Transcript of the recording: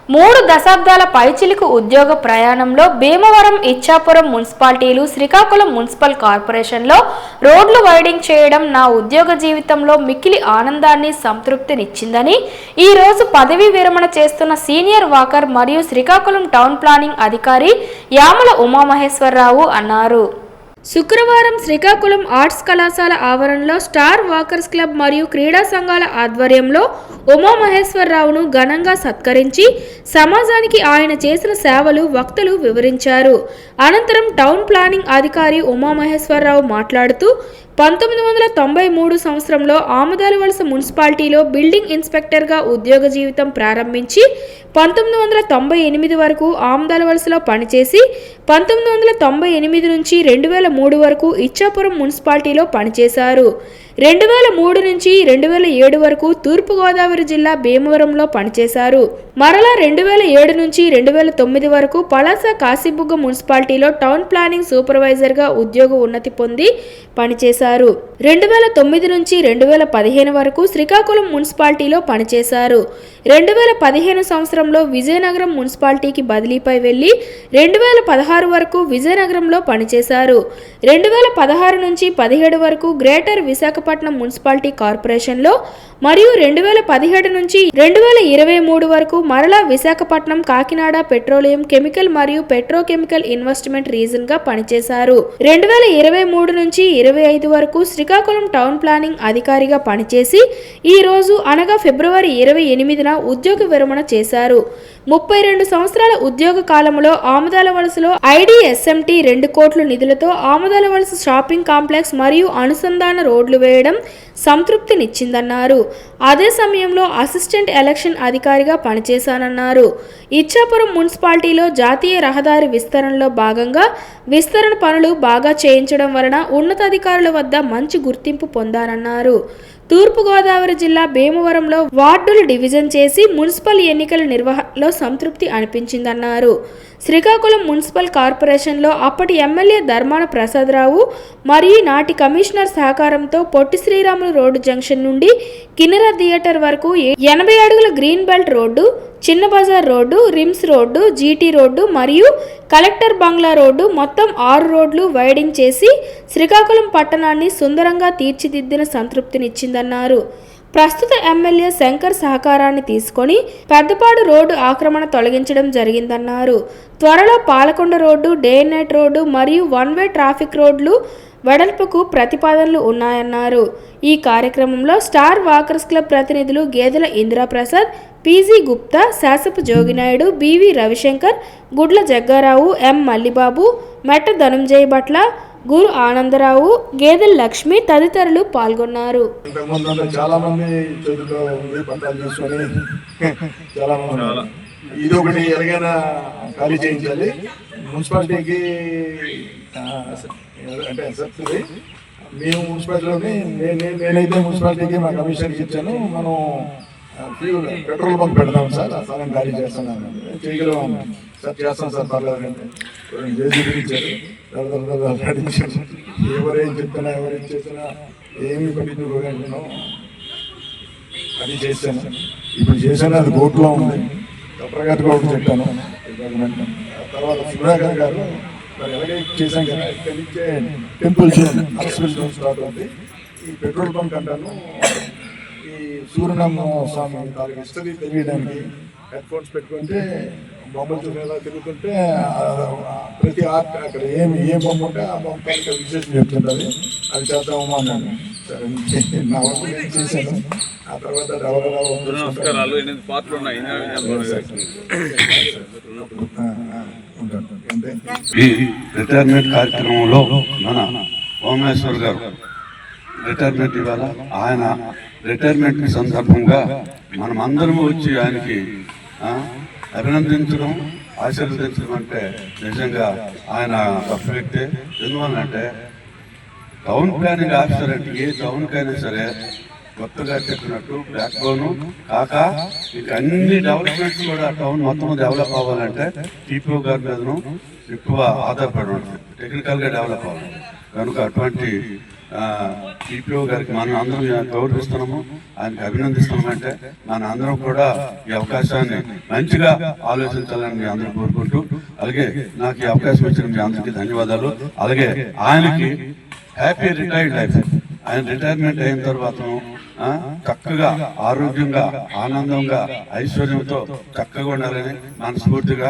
3 దశాబ్దాల పైచిలుకు ఉద్యోగ ప్రయాణంలో భీమవరం, ఇచ్చాపురం మున్సిపాలిటీలు, శ్రీకాకుళం మున్సిపల్ కార్పొరేషన్లో రోడ్లు వైడింగ్ చేయడం నా ఉద్యోగ జీవితంలో మిక్కిలి ఆనందాన్ని, సంతృప్తినిచ్చిందని ఈ రోజు పదవీ విరమణ చేస్తున్న సీనియర్ వాకర్ మరియు శ్రీకాకుళం టౌన్ ప్లానింగ్ అధికారి యామల ఉమామహేశ్వరరావు అన్నారు. శుక్రవారం శ్రీకాకుళం ఆర్ట్స్ కళాశాల ఆవరణలో స్టార్ వాకర్స్ క్లబ్ మరియు క్రీడా సంఘాల ఆధ్వర్యంలో ఉమామహేశ్వరరావును ఘనంగా సత్కరించి సమాజానికి ఆయన చేసిన సేవలు వక్తలు వివరించారు. అనంతరం టౌన్ ప్లానింగ్ అధికారి ఉమామహేశ్వరరావు మాట్లాడుతూ 1993 సంవత్సరంలో ఆమదాలవలస మున్సిపాలిటీలో బిల్డింగ్ ఇన్స్పెక్టర్గా ఉద్యోగ జీవితం ప్రారంభించి 1998 వరకు ఆమదాలవలసలో పనిచేసి 1998 నుంచి 2003 వరకు ఇచ్చాపురం మున్సిపాలిటీలో పనిచేశారు. 2003 నుంచి 2007 వరకు తూర్పుగోదావరి జిల్లా భీమవరంలో పనిచేశారు. మరలా 2007 నుంచి 2009 వరకు పలాస కాశీబుగ్గ మున్సిపాలిటీలో టౌన్ ప్లానింగ్ సూపర్వైజర్గా ఉద్యోగ ఉన్నతి పొంది పనిచేశారు. 2009 నుంచి 2015 వరకు శ్రీకాకుళం మున్సిపాలిటీలో పనిచేశారు. 2015 సంవత్సరంలో విజయనగరం మున్సిపాలిటీకి బదిలీపై వెళ్లి 2016 వరకు విజయనగరంలో పనిచేశారు. 2016 నుంచి 17 వరకు గ్రేటర్ విశాఖపట్నం మున్సిపాలిటీ కార్పొరేషన్లో మరియు 2017 నుంచి 2023 వరకు మరలా విశాఖపట్నం, కాకినాడ పెట్రోలియం, కెమికల్ మరియు పెట్రోకెమికల్ ఇన్వెస్ట్మెంట్ రీజన్ గా పనిచేశారు. 2023 నుంచి 25 వరకు శ్రీకాకుళం టౌన్ ప్లానింగ్ అధికారిగా పనిచేసి ఈ రోజు అనగా ఫిబ్రవరి 28న ఉద్యోగ విరమణ చేశారు. 32 సంవత్సరాల ఉద్యోగ కాలంలో ఆమదాలవలసలో IDSMT 2 కోట్ల నిధులతో ఆమదాలవలస షాపింగ్ కాంప్లెక్స్ మరియు అనుసంధాన రోడ్లు వేయడం సంతృప్తినిచ్చిందన్నారు. అదే సమయంలో అసిస్టెంట్ ఎలక్షన్ అధికారిగా పనిచేశానన్నారు. ఇచ్చాపురం మున్సిపాలిటీలో జాతీయ రహదారి విస్తరణలో భాగంగా విస్తరణ పనులు బాగా చేయించడం వలన ఉన్నతాధికారుల వద్ద మంచి గుర్తింపు పొందానన్నారు. తూర్పుగోదావరి జిల్లా భీమవరంలో వార్డులు డివిజన్ చేసి మున్సిపల్ ఎన్నికల నిర్వహణలో సంతృప్తి అనిపించిందన్నారు. శ్రీకాకుళం మున్సిపల్ కార్పొరేషన్లో అప్పటి ఎమ్మెల్యే ధర్మాన ప్రసాదరావు మరియు నాటి కమిషనర్ సహకారంతో పొట్టి శ్రీరాములు రోడ్డు జంక్షన్ నుండి కిన్నెర థియేటర్ వరకు 80 అడుగుల గ్రీన్ బెల్ట్ రోడ్డు, చిన్న బజార్ road, RIMS road, GT road మరియు కలెక్టర్ బంగ్లా రోడ్డు మొత్తం 6 రోడ్లు వైడింగ్ చేసి శ్రీకాకుళం పట్టణాన్ని సుందరంగా తీర్చిదిద్దిన సంతృప్తినిచ్చిందన్నారు. ప్రస్తుత ఎమ్మెల్యే శంకర్ సహకారాన్ని తీసుకొని పెద్దపాడు రోడ్డు ఆక్రమణ తొలగించడం జరిగిందన్నారు. త్వరలో Palakonda road, day and night road మరియు 1 వే ట్రాఫిక్ రోడ్లు వెడల్పుకు ప్రతిపాదనలు ఉన్నాయన్నారు. ఈ కార్యక్రమంలో స్టార్ వాకర్స్ క్లబ్ ప్రతినిధులు గేదెల ఇందిరాప్రసాద్, పీజీ గుప్తా, శాసపు జోగినాయుడు, బివి రవిశంకర్, గుడ్ల జగ్గారావు, ఎం మల్లిబాబు, మెట్ట ధనుంజయ భట్ల, గురు ఆనందరావు, గేదెల లక్ష్మి తదితరులు పాల్గొన్నారు. ఇది ఒకటి ఎలాగైనా ఖాళీ చేయించాలి మున్సిపాలిటీకి. అంటే మేము మున్సిపాలిటీలోని నేనైతే మున్సిపాలిటీకి మా కమిషనర్కి ఇచ్చాను. మనం పెట్రోల్ బంక్ పెడతాం సార్, ఆ స్థలం ఖాళీ చేస్తున్నాను. చేయగలం సార్, చేస్తాం సార్, పర్లేదంటే జేసీబీ ఇచ్చారు. ఎవరేం చెప్తున్నా ఎవరేం చేస్తున్నా ఏమి పట్టించుకోగలను అది చేశాను. ఇప్పుడు చేశాను, అది కోర్టులో ఉంది. కప్రగారి కోర్టు చెప్పాను. తర్వాత సుధాకర్ గారు మరి ఎలాగైతే చేశాం కదా, ఇక్కడి నుంచే టెంపుల్ స్టార్ట్ అవుతుంది. ఈ పెట్రోల్ బంక్ అంటాను, ఈ సూర్యనామ స్వామి తాలూకు హిస్టరీ తెలియడానికి హెడ్ ఫోన్స్ పెట్టుకుంటే బొమ్మలు చూసేలా తిరుగుతుంటే ప్రతి ఆర్ట్ అక్కడ ఏ బొమ్మ ఉంటే ఆ బొమ్మ తాలూకా విశేషం చెప్తుంటుంది. అది చేద్దామా అన్నాను. సరే నా వరకు నేను చేశాను. ఆ తర్వాత రిటైర్మెంట్ కార్యక్రమంలో మన ఓమేశ్వర్ గారు రిటైర్మెంట్ ఇవాళ ఆయన రిటైర్మెంట్ సందర్భంగా మనం అందరం వచ్చి ఆయనకి అభినందించడం, ఆశీర్వదించడం అంటే నిజంగా ఆయన గొప్ప వ్యక్తే. ఎందువల్లంటే టౌన్ ప్లానింగ్ ఆఫీసర్ అంటే ఏ టౌన్కైనా సరే కొత్తగా చెప్పినట్టు బ్యాక్ బోను కాక ఇక అన్ని డెవలప్మెంట్స్ కూడా టౌన్ మొత్తం డెవలప్ అవ్వాలంటే టీపీఓ గారి మీదను ఎక్కువ ఆధారపడి ఉంటుంది, టెక్నికల్ గా డెవలప్ అవ్వాలి. కనుక అటువంటి టీపీఓ గారికి మనం అందరం గౌరవిస్తున్నాము, ఆయనకి అభినందిస్తున్నామంటే మన అందరం కూడా ఈ అవకాశాన్ని మంచిగా ఆలోచించాలని మీ అందరూ కోరుకుంటూ, అలాగే నాకు ఈ అవకాశం ఇచ్చిన మీ అందరికీ ధన్యవాదాలు. అలాగే ఆయనకి హ్యాపీ రిటైర్డ్ లైఫ్. ఆయన రిటైర్మెంట్ అయిన తర్వాత చక్కగా ఆరోగ్యంగా ఆనందంగా ఐశ్వర్యంతో చక్కగా ఉండాలని మనస్ఫూర్తిగా